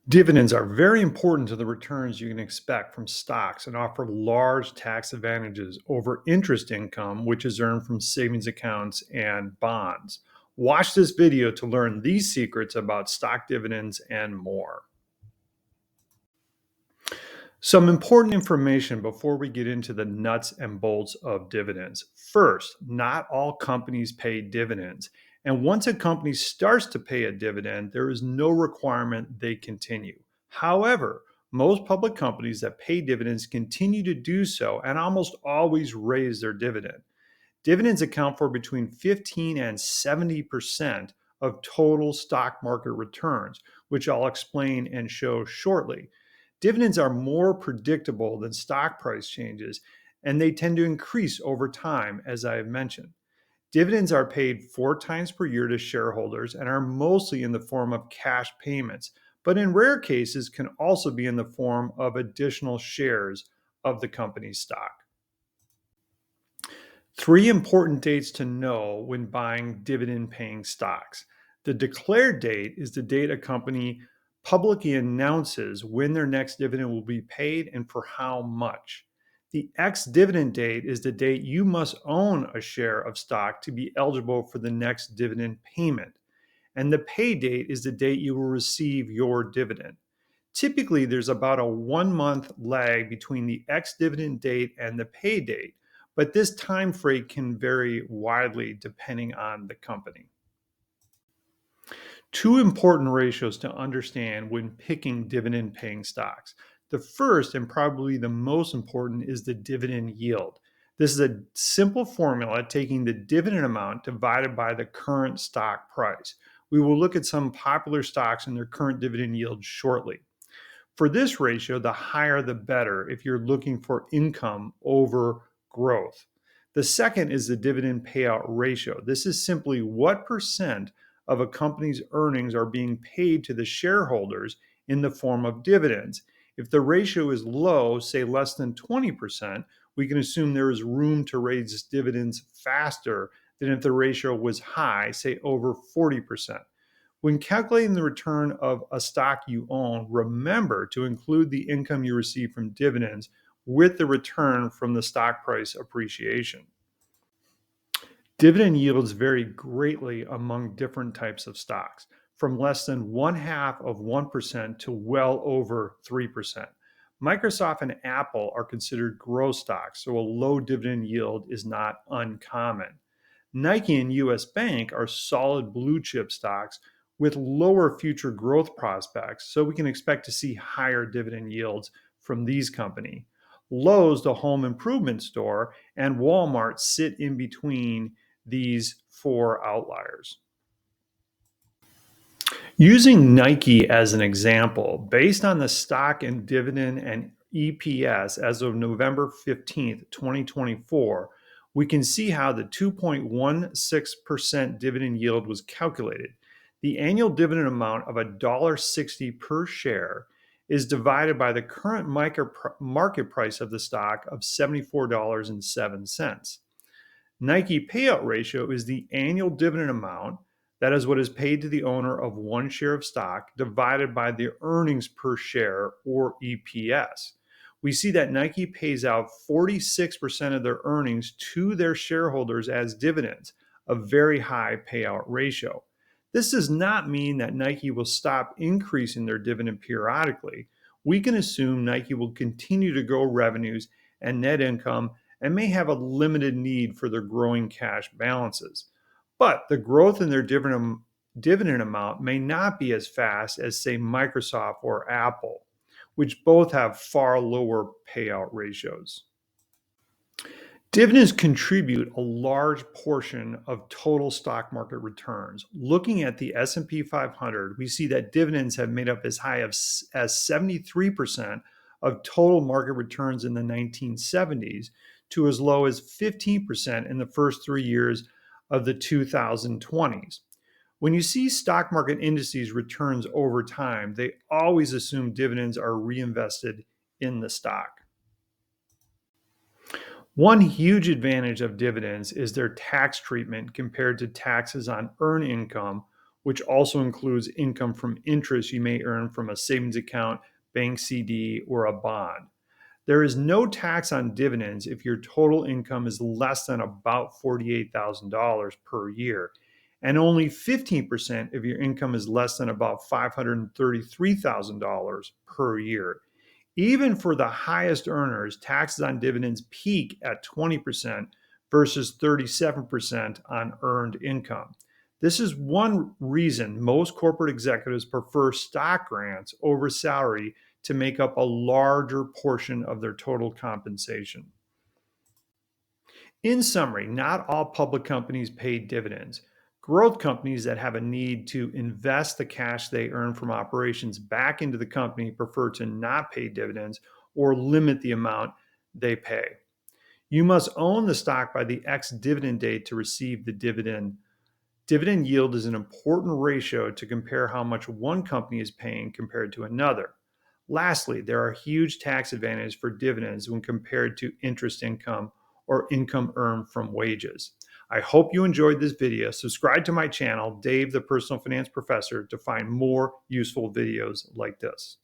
Dividends are very important to the returns you can expect from stocks and offer large tax advantages over interest income, which is earned from savings accounts and bonds. Watch this video to learn these secrets about stock dividends and more. Some important information before we get into the nuts and bolts of dividends. First, not all companies pay dividends. And once a company starts to pay a dividend, there is no requirement they continue. However, most public companies that pay dividends continue to do so and almost always raise their dividend. Dividends account for between 15 and 70% of total stock market returns, which I'll explain and show shortly. Dividends are more predictable than stock price changes, and they tend to increase over time, as I have mentioned. Dividends are paid 4 times per year to shareholders and are mostly in the form of cash payments, but in rare cases can also be in the form of additional shares of the company's stock. 3 important dates to know when buying dividend paying stocks. The declared date is the date a company publicly announces when their next dividend will be paid and for how much. The ex dividend date is the date you must own a share of stock to be eligible for the next dividend payment. And the pay date is the date you will receive your dividend. Typically, there's about a 1 month lag between the ex dividend date and the pay date, but this time frame can vary widely depending on the company. 2 important ratios to understand when picking dividend paying stocks. The first and probably the most important is the dividend yield. This is a simple formula taking the dividend amount divided by the current stock price. We will look at some popular stocks and their current dividend yield shortly. For this ratio, the higher the better if you're looking for income over growth. The second is the dividend payout ratio. This is simply what percent of a company's earnings are being paid to the shareholders in the form of dividends. If the ratio is low, say less than 20%, we can assume there is room to raise dividends faster than if the ratio was high, say over 40%. When calculating the return of a stock you own, remember to include the income you receive from dividends with the return from the stock price appreciation. Dividend yields vary greatly among different types of stocks, from less than 0.5% to well over 3%. Microsoft and Apple are considered growth stocks, so a low dividend yield is not uncommon. Nike and US Bank are solid blue chip stocks with lower future growth prospects, so we can expect to see higher dividend yields from these companies. Lowe's, the home improvement store, and Walmart sit in between these 4 outliers. Using Nike as an example, based on the stock and dividend and EPS as of November 15th, 2024, we can see how the 2.16% dividend yield was calculated. The annual dividend amount of $1.60 per share is divided by the current market price of the stock of $74.07. Nike payout ratio is the annual dividend amount, that is what is paid to the owner of 1 share of stock, divided by the earnings per share, or EPS. We see that Nike pays out 46% of their earnings to their shareholders as dividends, a very high payout ratio. This does not mean that Nike will stop increasing their dividend periodically. We can assume Nike will continue to grow revenues and net income and may have a limited need for their growing cash balances. But the growth in their dividend amount may not be as fast as, say, Microsoft or Apple, which both have far lower payout ratios. Dividends contribute a large portion of total stock market returns. Looking at the S&P 500, we see that dividends have made up as high as 73% of total market returns in the 1970s to as low as 15% in the first 3 years of the 2020s. When you see stock market indices returns over time, they always assume dividends are reinvested in the stock. One huge advantage of dividends is their tax treatment compared to taxes on earned income, which also includes income from interest you may earn from a savings account, bank CD, or a bond. There is no tax on dividends if your total income is less than about $48,000 per year, and only 15% if your income is less than about $533,000 per year. Even for the highest earners, taxes on dividends peak at 20% versus 37% on earned income. This is one reason most corporate executives prefer stock grants over salary to make up a larger portion of their total compensation. In summary, not all public companies pay dividends. Growth companies that have a need to invest the cash they earn from operations back into the company prefer to not pay dividends or limit the amount they pay. You must own the stock by the ex dividend date to receive the dividend. Dividend yield is an important ratio to compare how much one company is paying compared to another. Lastly, there are huge tax advantages for dividends when compared to interest income or income earned from wages. I hope you enjoyed this video. Subscribe to my channel, Dave the Personal Finance Professor, to find more useful videos like this.